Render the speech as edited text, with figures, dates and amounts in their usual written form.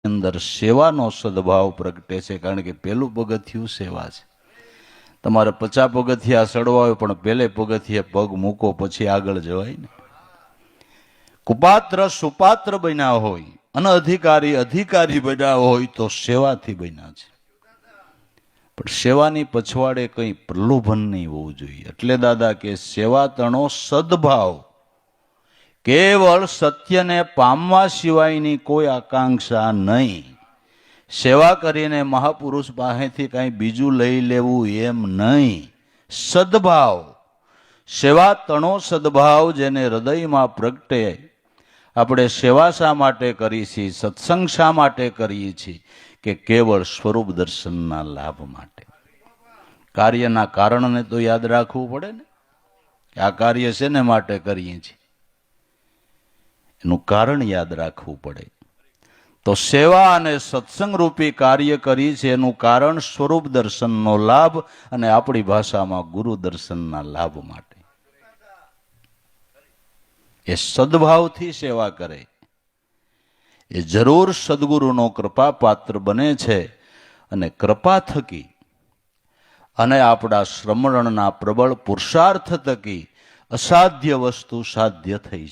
અંદર સેવાનો સદભાવ પ્રગટે છે, કારણ કે પેલું પગથિયું સેવા છે. તમારે 50 પગથિયા ચડવા હોય પણ પેલે પગથિયે પગ મૂકો પછી આગળ જવાય ને. કુપાત્ર સુપાત્ર બન્યા હોય અને અધિકારી બન્યા હોય તો સેવાથી બન્યા છે. પણ સેવાની પછવાડે કંઈ પ્રલોભન નહીં હોવું જોઈએ. એટલે દાદા કે સેવા તણો સદભાવ, કેવળ સત્યને પામવા સિવાયની કોઈ આકાંક્ષા નહીં. સેવા કરીને મહાપુરુષ પાસેથી કાંઈ બીજું લઈ લેવું એમ નહીં. સદભાવ, સેવા તણો સદભાવ જેને હૃદયમાં પ્રગટે. આપણે સેવા શા માટે કરીએ છીએ, સત્સંગ શા માટે કરીએ છીએ? કે કેવળ સ્વરૂપ દર્શનના લાભ માટે. કાર્યના કારણને તો યાદ રાખવું પડે ને. આ કાર્ય શેને માટે કરીએ છીએ એનું કારણ યાદ રાખવું પડે. તો સેવા અને સત્સંગ રૂપી કાર્ય કરી છે એનું કારણ સ્વરૂપ દર્શનનો લાભ અને આપણી ભાષામાં ગુરુ દર્શનના લાભ માટે. એ સદભાવથી સેવા કરે એ જરૂર સદગુરુનો કૃપા પાત્ર બને છે. અને કૃપા થકી અને આપણા શ્રમણના પ્રબળ પુરુષાર્થ થકી અસાધ્ય વસ્તુ સાધ્ય થઈ